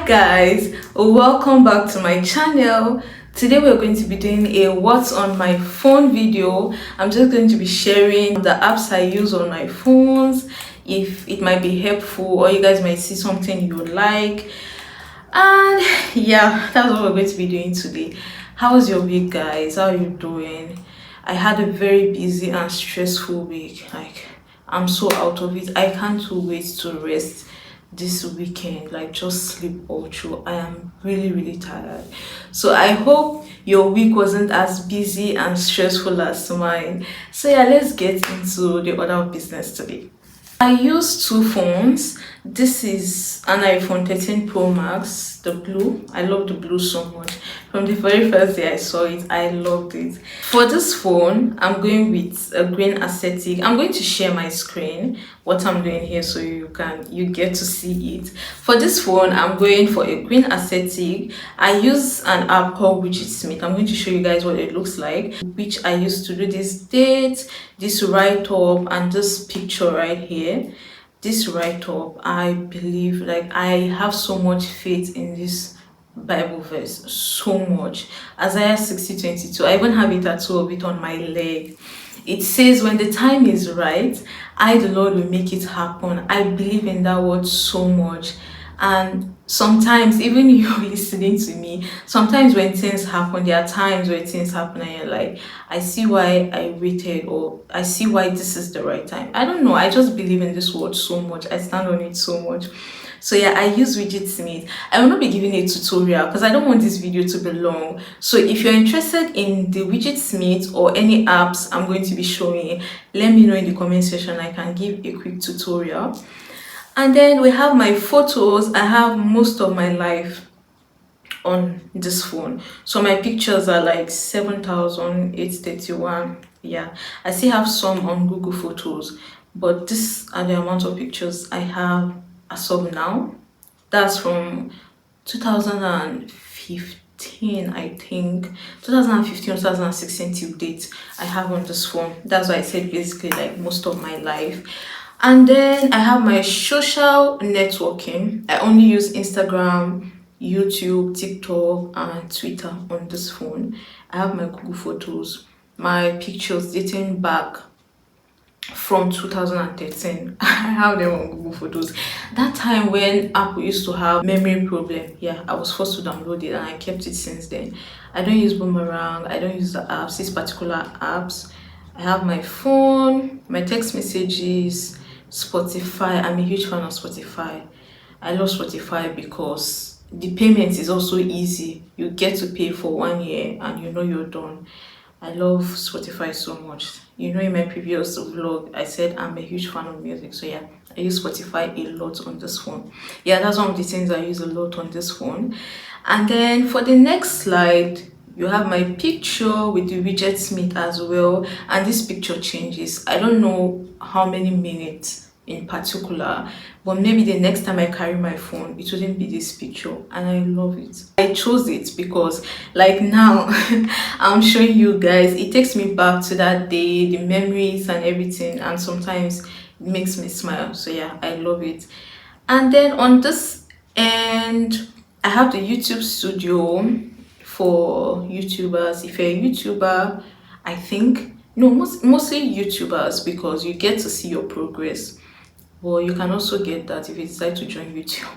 Hi guys, welcome back to my channel. Today we're going to be doing a what's on my phone video. I'm just going to be sharing the apps I use on my phones, if it might be helpful or you guys might see something you like. And yeah, that's what we're going to be doing today. How's your week, guys? How are you doing? I had a very busy and stressful week. I'm so out of it. I can't wait to rest this weekend, like just sleep all through. I am really tired. So I hope your week wasn't as busy and stressful as mine. So yeah, let's get into the order of business today. I use two phones. This is an iPhone 13 Pro Max, the blue. I love the blue so much. From the very first day I saw it, I loved it. For this phone, I'm going with a green aesthetic. I'm going to share my screen, what I'm doing here, so you get to see it. For this phone, I'm going for a green aesthetic. I use an app called Widgetsmith. I'm going to show you guys what it looks like, which I used to do this date, this write-up, and this picture right here. This write-up, I believe, like, I have so much faith in this Bible verse, so much. Isaiah 60:22. I even have it tattooed of it on my leg. It says, when the time is right, I the Lord will make it happen. I believe in that word so much. And sometimes, even you listening to me, sometimes when things happen, there are times where things happen and you're like, I see why I waited, or I see why this is the right time. I don't know, I just believe in this word so much. I stand on it so much. So yeah, I use Widgetsmith. I will not be giving a tutorial because I don't want this video to be long. So if you're interested in the Widgetsmith or any apps I'm going to be showing, let me know in the comment section. I can give a quick tutorial. And then we have my photos. I have most of my life on this phone. So my pictures are like 7,831. Yeah, I still have some on Google Photos, but these are the amount of pictures I have as of now. That's from 2015, I think. 2015, 2016 till date I have on this phone. That's why I said basically like most of my life. And then I have my social networking. I only use Instagram, YouTube, TikTok, and Twitter on this phone. I have my Google Photos, my pictures dating back from 2013. I have them on Google Photos. That time when Apple used to have memory problem, yeah, I was forced to download it and I kept it since then. I don't use Boomerang. I don't use the apps, these particular apps. I have my phone, my text messages, Spotify. I'm a huge fan of Spotify. I love Spotify because the payment is also easy. You get to pay for 1 year and you know you're done. I love Spotify so much. You know, in my previous vlog, I said I'm a huge fan of music. So yeah, I use Spotify a lot on this phone. Yeah, that's one of the things I use a lot on this phone. And then for the next slide, you have my picture with the Widgetsmith as well. And this picture changes. I don't know how many minutes in particular, but maybe the next time I carry my phone, it wouldn't be this picture. And I love it. I chose it because like now I'm showing you guys, it takes me back to that day, the memories and everything, and sometimes it makes me smile. So yeah, I love it. And then on this end, I have the YouTube studio for YouTubers. If you're a YouTuber, I think, no, mostly YouTubers, because you get to see your progress. Well, you can also get that if you decide to join YouTube.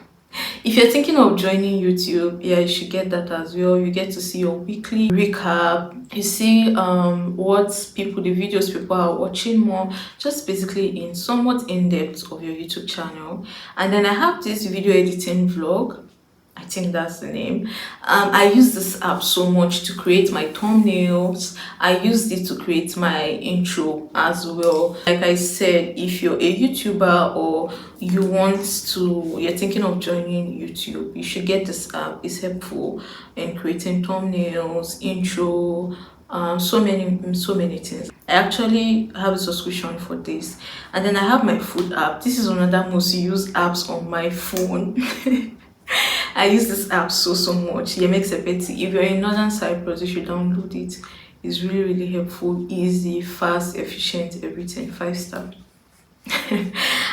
If you're thinking of joining YouTube, yeah, you should get that as well. You get to see your weekly recap. You see what people, the videos people are watching more, just basically in somewhat in-depth of your YouTube channel. And then I have this video editing vlog. I think that's the name. I use this app so much to create my thumbnails. I used it to create my intro as well. Like I said, if you're a YouTuber or you're thinking of joining YouTube, you should get this app. It's helpful in creating thumbnails, intro, so many things. I actually have a subscription for this. And then I have my food app. This is another most used apps on my phone. I use this app so much. It makes a petty. If you're in Northern Cyprus, you should download it. It's really helpful, easy, fast, efficient, everything, 5-star.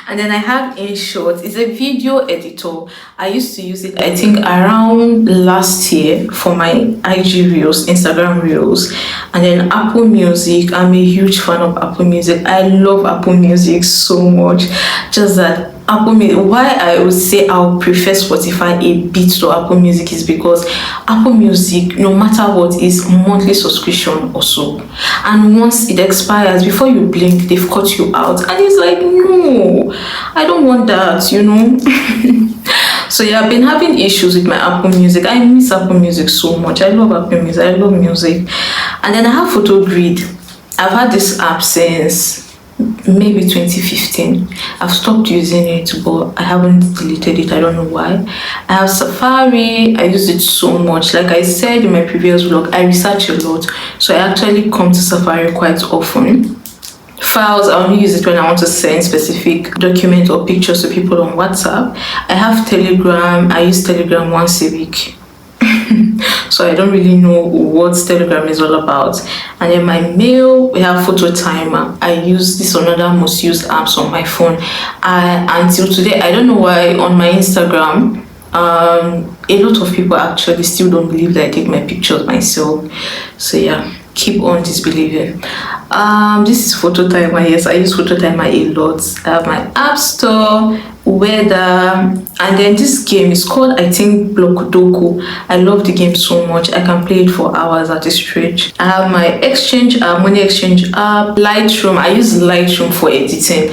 And then I have InShot. It's a video editor. I used to use it, I think, around last year for my IG reels, Instagram reels. And then Apple Music. I'm a huge fan of Apple Music. I love Apple Music so much. Just that Apple Music, why I would say I'll prefer Spotify a bit to Apple Music is because Apple Music, no matter what, is monthly subscription or so. And once it expires, before you blink, they've cut you out. And it's like, no, I don't want that, you know. So yeah, I've been having issues with my Apple Music. I miss Apple Music so much. I love Apple Music. I love music. And then I have PhotoGrid. I've had this app since maybe 2015. I've stopped using it, but I haven't deleted it. I don't know why. I have Safari. I use it so much. Like I said in my previous vlog, I research a lot, so I actually come to Safari quite often. Files, I only use it when I want to send specific documents or pictures to people on WhatsApp. I have Telegram. I use Telegram once a week. So I don't really know what Telegram is all about. And then my mail, we have Photo Timer. I use this another most used apps on my phone. Until today, I don't know why on my Instagram, a lot of people actually still don't believe that I take my pictures myself. So yeah, keep on disbelieving. This is Photo Timer. Yes, I use Photo Timer a lot. I have my app store, weather, and then this game is called, I think, Block Doku. I love the game so much. I can play it for hours at a stretch. I have my exchange app, money exchange app, Lightroom. I use Lightroom for editing.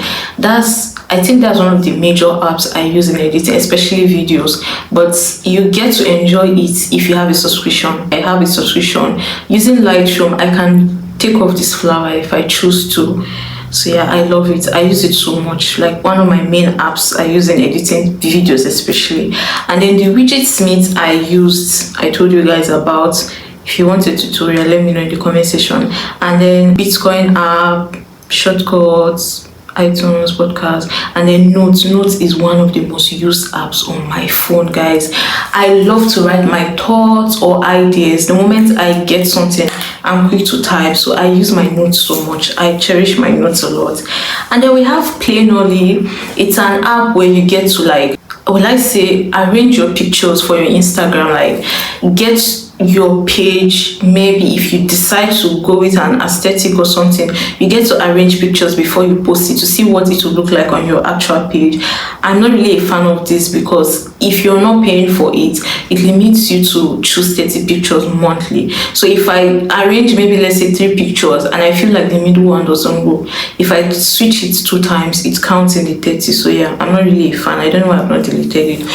I think that's one of the major apps I use in editing, especially videos. But you get to enjoy it if you have a subscription. I have a subscription. Using Lightroom, I can take off this flower if I choose to. So yeah, I love it. I use it so much. Like one of my main apps I use in editing videos especially. And then the widget Smith I told you guys about. If you want a tutorial, let me know in the comment section. And then Bitcoin app, shortcuts, iTunes, podcast, and then Notes. Notes is one of the most used apps on my phone, guys. I love to write my thoughts or ideas. The moment I get something, I'm quick to type, so I use my notes so much. I cherish my notes a lot. And then we have Planoly. It's an app where you get to, like, will I say, arrange your pictures for your Instagram, like get your page. Maybe if you decide to go with an aesthetic or something, you get to arrange pictures before you post it to see what it will look like on your actual page. I'm not really a fan of this because if you're not paying for it, it limits you to choose 30 pictures monthly. So if I arrange maybe, let's say, 3 pictures and I feel like the middle one doesn't go, if I switch it 2 times, it counts in the 30. So yeah, I'm not really a fan. I don't know why I've not deleted it.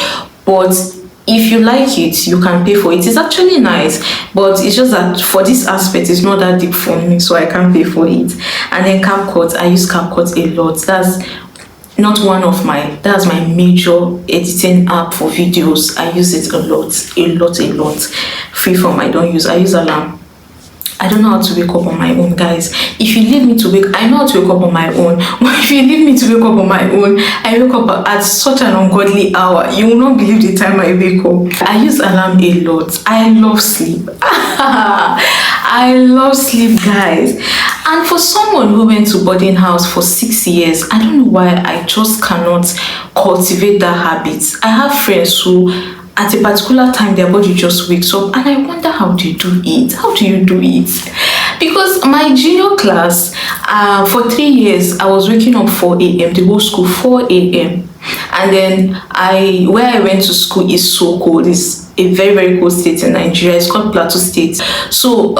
But if you like it, you can pay for it. It's actually nice, but it's just that for this aspect, it's not that deep for me, so I can't pay for it. And then CapCut, I use CapCut a lot. That's my major editing app for videos. I use it a lot. Freeform, I use Alarm. I don't know how to wake up on my own, guys. If you leave me to I know how to wake up on my own. But if you leave me to wake up on my own, I wake up at such an ungodly hour. You will not believe the time I wake up. I use Alarm a lot. I love sleep. I love sleep, guys. And for someone who went to boarding house for 6 years, I don't know why I just cannot cultivate that habit. I have friends who, at a particular time, their body just wakes up, and I wonder how they do it. How do you do it? Because my junior class, for 3 years, I was waking up 4 a.m. The whole school 4 a.m. And then where I went to school is so cold. It's a very, very cold state in Nigeria. It's called Plateau State. So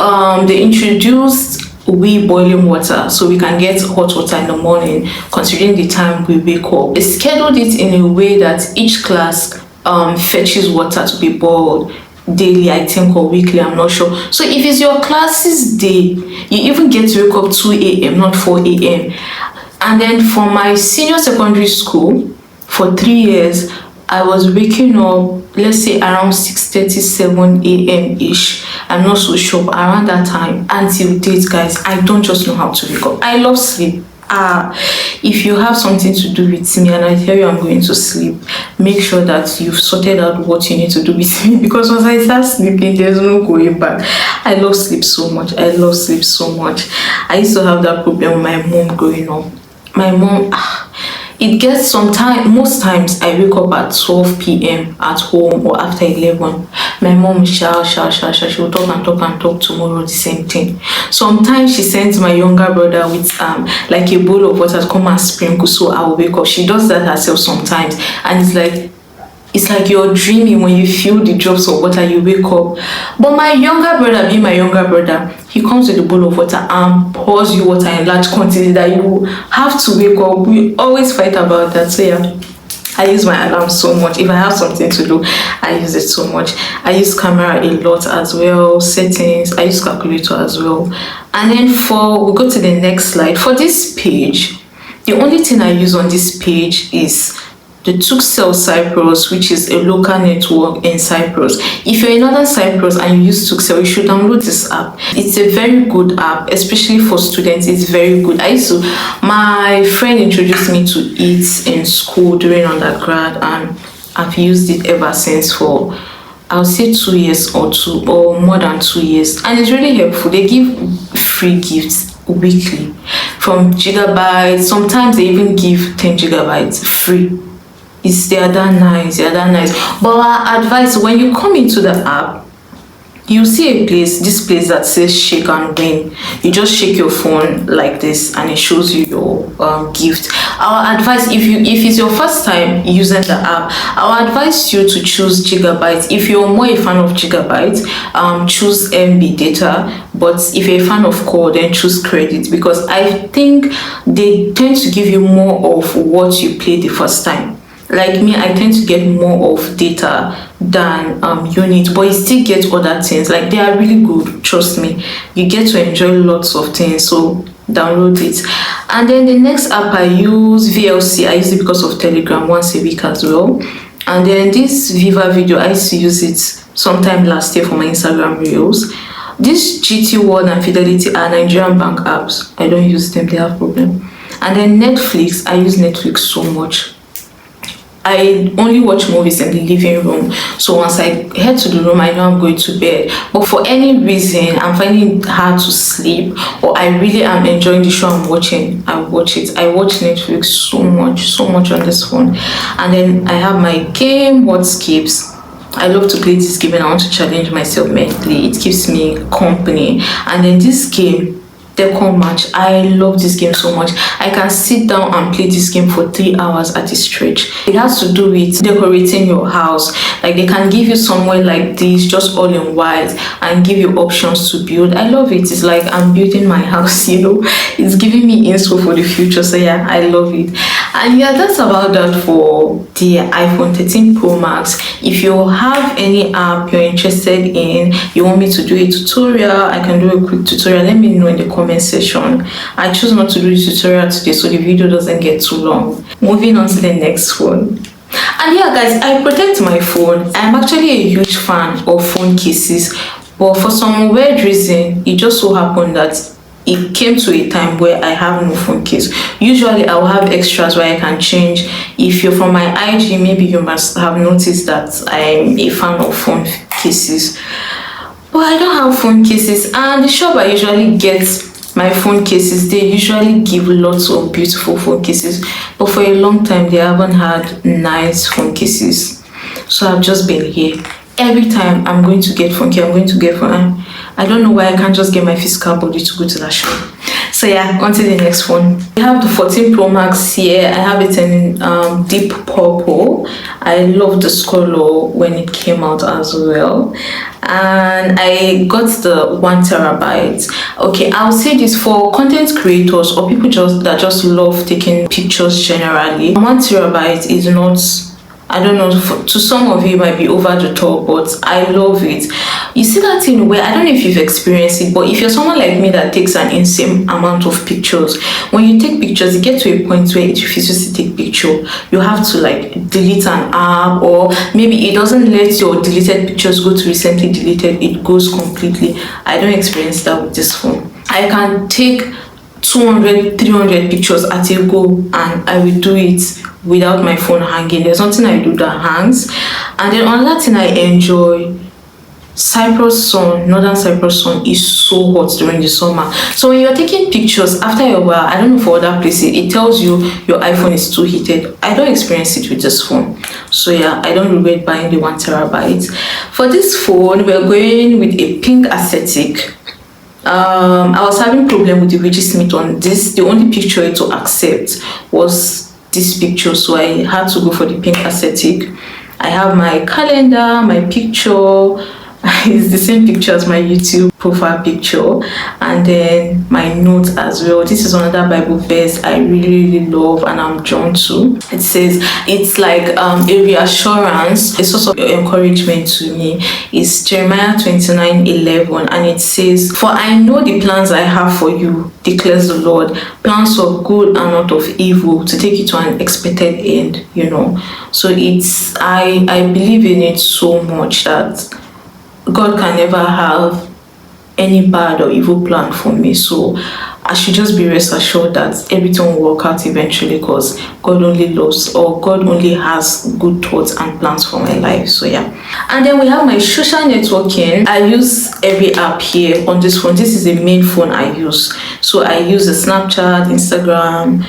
they introduced boiling water so we can get hot water in the morning, considering the time we wake up. They scheduled it in a way that each class fetches water to be boiled daily, I think, or weekly, I'm not sure. So if it's your class's day, you even get to wake up 2 a.m., not 4 a.m. And then for my senior secondary school, for 3 years, I was waking up, let's say, around 6:37 a.m. ish. I'm not so sure, but around that time. Until date, guys, I don't just know how to wake up. I love sleep. If you have something to do with me and I tell you I'm going to sleep, make sure that you've sorted out what you need to do with me, because once I start sleeping, there's no going back. I love sleep so much. I used to have that problem with my mom growing up. My mom, it gets most times I wake up at 12 p.m. at home or after 11. My mom will shout, she will talk and talk and talk tomorrow, the same thing. Sometimes she sends my younger brother with like a bowl of water to come and sprinkle so I will wake up. She does that herself sometimes, and it's like you're dreaming when you feel the drops of water, you wake up. But my younger brother, being my younger brother, he comes with a bowl of water and pours you water in large quantity that you have to wake up. We always fight about that. So yeah, I use my alarm so much. If I have something to do, I use it so much. I use camera a lot as well, settings, I use calculator as well. And then we go to the next slide. For this page, the only thing I use on this page is the Tuxel Cyprus, which is a local network in Cyprus. If you're in northern Cyprus and you use Tuxel, you should download this app. It's a very good app, especially for students. It's very good. My friend introduced me to it in school during undergrad, and I've used it ever since for, I'll say 2 years or more than 2 years. And it's really helpful. They give free gifts weekly from gigabytes. Sometimes they even give 10 gigabytes free. They are that nice. But our advice, when you come into the app, you see this place that says shake and win. You just shake your phone like this and it shows you your gift. Our advice, if it's your first time using the app, I would advise you to choose gigabytes. If you're more a fan of gigabytes, choose MB data. But if you're a fan of core, then choose credit, because I think they tend to give you more of what you play the first time. Like me, I tend to get more of data than unit, but you still get other things. Like, they are really good, trust me. You get to enjoy lots of things, so download it. And then the next app I use, VLC. I use it because of Telegram once a week as well. And then this Viva Video, I used to use it sometime last year for my Instagram reels. This GT World and Fidelity are Nigerian bank apps. I don't use them, they have problem. And then Netflix, I use Netflix so much. I only watch movies in the living room, so once I head to the room, I know I'm going to bed. But for any reason I'm finding it hard to sleep, or I really am enjoying the show I'm watching, I watch it. I watch Netflix so much on this phone. And then I have my game, Wordscapes. I love to play this game and I want to challenge myself mentally. It keeps me company. And then this game, Decor Match, I love this game so much. I can sit down and play this game for 3 hours at a stretch. It has to do with decorating your house. Like, they can give you somewhere like this, just all in white, and give you options to build. I love it. It's like I'm building my house, you know. It's giving me info for the future. So yeah, I love it. And yeah, that's about that for the iPhone 13 Pro Max. If you have any app you're interested in, you want me to do a tutorial, I can do a quick tutorial. Let me know in the comment section. I choose not to do the tutorial today so the video doesn't get too long. Moving on to the next phone. And yeah guys, I protect my phone. I'm actually a huge fan of phone cases, but for some weird reason, it just so happened that it came to a time where I have no phone case. Usually I will have extras where I can change. If you're from my IG, maybe you must have noticed that I'm a fan of phone cases, but I don't have phone cases. And the shop I usually get my phone cases, they usually give lots of beautiful phone cases, but for a long time they haven't had nice phone cases. So I've just been here. Every time I'm going to get phone case, I'm going to get phone. I don't know why I can't just get my physical body to go to that shop. So yeah, on to the next phone. I have the 14 Pro Max here. I have it in deep purple. I love this color when it came out as well. And I got the 1 terabyte. Okay, I'll say this for content creators or people that just love taking pictures generally. 1 terabyte is not, I don't know, to some of you it might be over the top, but I love it. You see that thing where, I don't know if you've experienced it, but if you're someone like me that takes an insane amount of pictures, when you take pictures, you get to a point where it refuses to take picture. You have to like delete an app, or maybe it doesn't let your deleted pictures go to recently deleted, it goes completely. I don't experience that with this phone. I can take 200, 300 pictures at a go, and I will do it without my phone hanging. There's nothing I do that hangs. And then another thing I enjoy Cyprus sun, northern Cyprus sun is so hot during the summer. So when you're taking pictures, after a while, I don't know for other places, it tells you your iPhone is too heated. I don't experience it with this phone. So yeah, I don't regret buying the 1 terabyte. For this phone, we're going with a pink aesthetic. I was having problem with the Richie Smith on this. The only picture to accept was this picture, so I had to go for the pink aesthetic. I have my calendar, my picture. It's the same picture as my YouTube profile picture, and then my notes as well. This is another Bible verse I really love and I'm drawn to. It says, it's like a reassurance, a source of encouragement to me. It's Jeremiah 29:11, and it says, "For I know the plans I have for you, declares the Lord, plans of good and not of evil, to take you to an expected end." So it's I believe in it so much that God can never have any bad or evil plan for me. So I should just be rest assured that everything will work out eventually, because God only loves, or God only has good thoughts and plans for my life. So yeah. And then we have my social networking. I use every app here on this phone. This is the main phone I use. So I use the Snapchat, Instagram.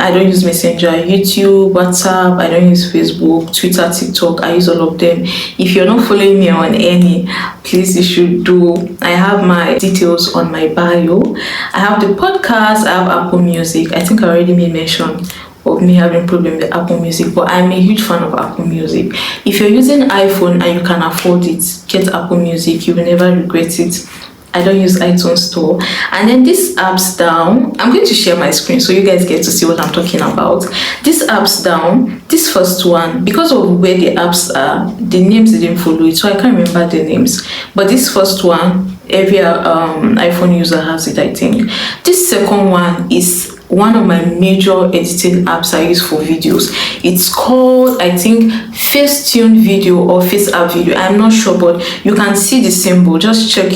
I don't use Messenger, YouTube, WhatsApp. I don't use Facebook, Twitter, TikTok. I use all of them. If you're not following me on any, please you should do. I have my details on my bio. I have the podcast. I have Apple Music. I think I already made mention of me having problem with Apple Music, but I'm a huge fan of Apple Music. If you're using iPhone and you can afford it, get Apple Music. You will never regret it. I don't use iTunes Store. And then these apps down, I'm going to share my screen so you guys get to see what I'm talking about. These apps down, this first one, because of where the apps are, the names didn't follow it, so I can't remember the names. But this first one, every iPhone user has it, I think. This second one is one of my major editing apps I use for videos. It's called, I think, Facetune Video or FaceApp Video. I'm not sure, but you can see the symbol. Just check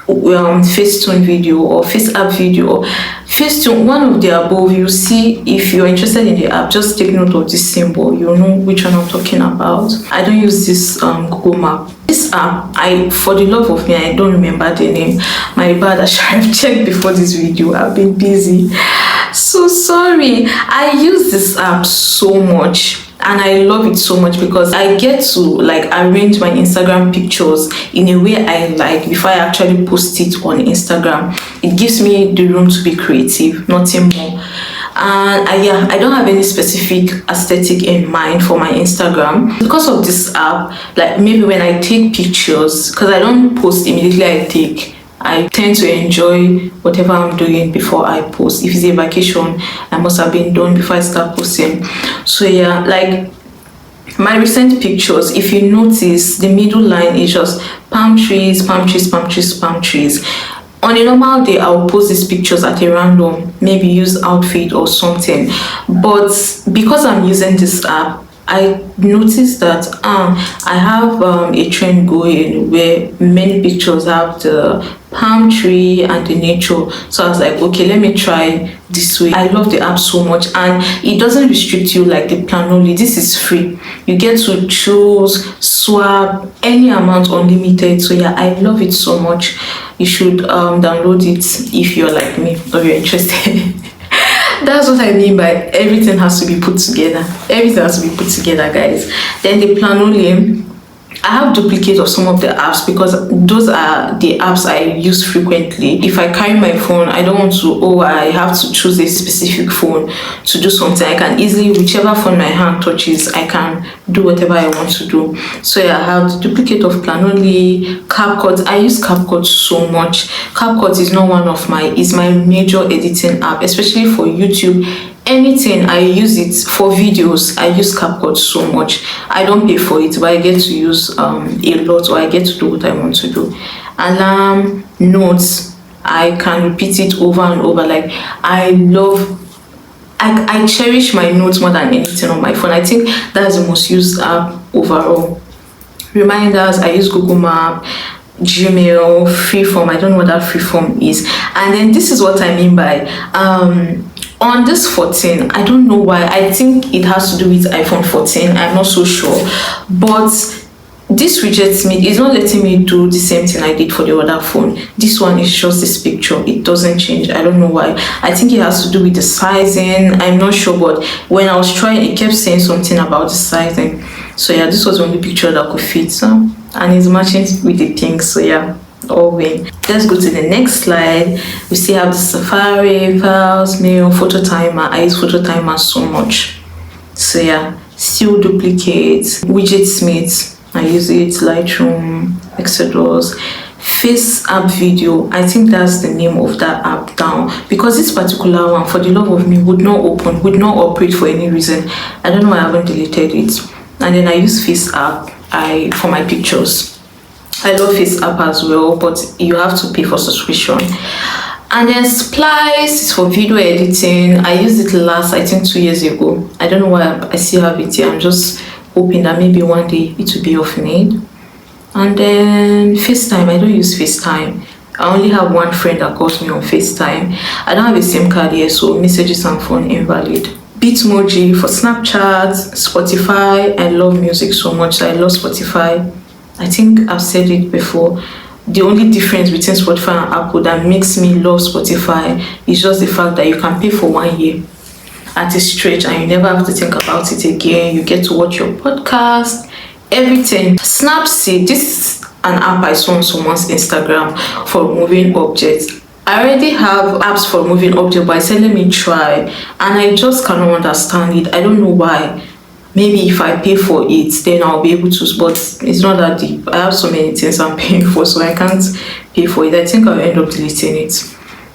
Facetune Video or FaceApp Video. Facetune, one of the above. You see, if you're interested in the app, just take note of this symbol. You'll know which one I'm talking about. I don't use this Google Map. This app, for the love of me, I don't remember the name. My bad, I should have checked before this video. I've been busy, so sorry. I use this app so much and I love it so much because I get to arrange my Instagram pictures in a way I like before I actually post it on Instagram. It gives me the room to be creative, nothing more. And I don't have any specific aesthetic in mind for my Instagram because of this app. Maybe when I take pictures, because I don't post immediately I tend to enjoy whatever I'm doing before I post. If it's a vacation, I must have been done before I start posting. So yeah, my recent pictures, if you notice, the middle line is just palm trees, palm trees, palm trees, palm trees. On a normal day, I'll post these pictures at a random, maybe use outfit or something. But because I'm using this app, I noticed that I have a trend going where many pictures have the palm tree and the nature. So I was like, okay, let me try this way. I love the app so much, and it doesn't restrict you like the plan only. This is free. You get to choose, swap any amount, unlimited. So yeah, I love it so much. You should download it if you're like me or you're interested. That's what I mean by everything has to be put together. Everything has to be put together, guys. Then the plan only, I have duplicates of some of the apps because those are the apps I use frequently. If I carry my phone, I don't want to, I have to choose a specific phone to do something. I can easily, whichever phone my hand touches, I can do whatever I want to do. So yeah, I have the duplicate of Planoli, CapCut. I use CapCut so much. CapCut is not one of is my major editing app, especially for YouTube. Anything I use it for videos. I use CapCut so much. I don't pay for it, but I get to use a lot, or I get to do what I want to do. Alarm, notes, I can repeat it over and over. I cherish my notes more than anything on my phone. I think that's the most used app overall. Reminders, I use Google Map, Gmail, Freeform. I don't know what that Freeform is. And then this is what I mean by on this 14, I don't know why. I think it has to do with iPhone 14. I'm not so sure. But this rejects me. It's not letting me do the same thing I did for the other phone. This one is just this picture. It doesn't change. I don't know why. I think it has to do with the sizing. I'm not sure, but when I was trying, it kept saying something about the sizing. So yeah, this was the only picture that could fit. So, and it's matching with the pink. So yeah, all win. Let's go to the next slide. We still have the Safari, files, mail, photo timer. I use photo timer so much. So yeah, still duplicate, widget smith. I use it, Lightroom, etc. Face app video. I think that's the name of that app down, because this particular one, for the love of me, would not open, would not operate for any reason. I don't know why I haven't deleted it. And then I use Face app for my pictures. I love Face app as well, but you have to pay for subscription. And then Splice is for video editing. I used it last, I think 2 years ago. I don't know why I still have it here. I'm just hoping that maybe one day it will be of need. And then FaceTime. I don't use FaceTime. I only have one friend that calls me on FaceTime. I don't have a SIM card here, so messages and phone invalid. Bitmoji for Snapchat, Spotify. I love music so much. So I love Spotify. I think I've said it before. The only difference between Spotify and Apple that makes me love Spotify is just the fact that you can pay for 1 year at a stretch and you never have to think about it again. You get to watch your podcast, everything. Snapseed, this is an app I saw on someone's Instagram for moving objects. I already have apps for moving objects, but I said let me try, and I just cannot understand it. I don't know why. Maybe if I pay for it, then I'll be able to, but it's not that deep. I have so many things I'm paying for, so I can't pay for it. I think I'll end up deleting it.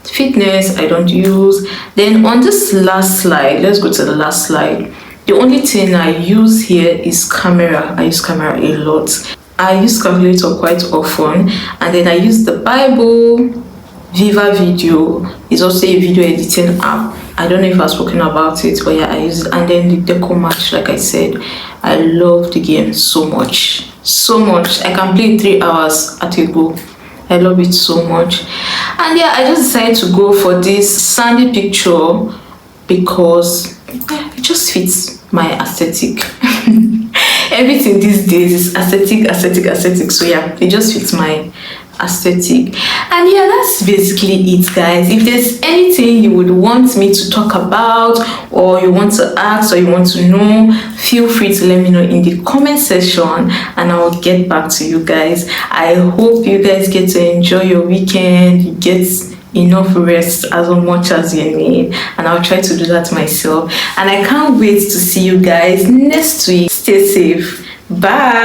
Fitness, I don't use. Then on this last slide, let's go to the last slide. The only thing I use here is camera. I use camera a lot. I use calculator quite often, and then I use the Bible. Viva Video is also a video editing app. I don't know if I've spoken about it, but yeah, I use it. And then the Deco Match, like I said, I love the game so much. So much. I can play 3 hours at a go. I love it so much. And yeah, I just decided to go for this sandy picture because it just fits my aesthetic. Everything these days is aesthetic. So yeah, it just fits my aesthetic. And yeah, that's basically it, guys. If there's anything you would want me to talk about, or you want to ask, or you want to know, feel free to let me know in the comment section and I'll get back to you guys. I hope you guys get to enjoy your weekend, you get enough rest as much as you need, and I'll try to do that myself. And I can't wait to see you guys next week. Stay safe. Bye.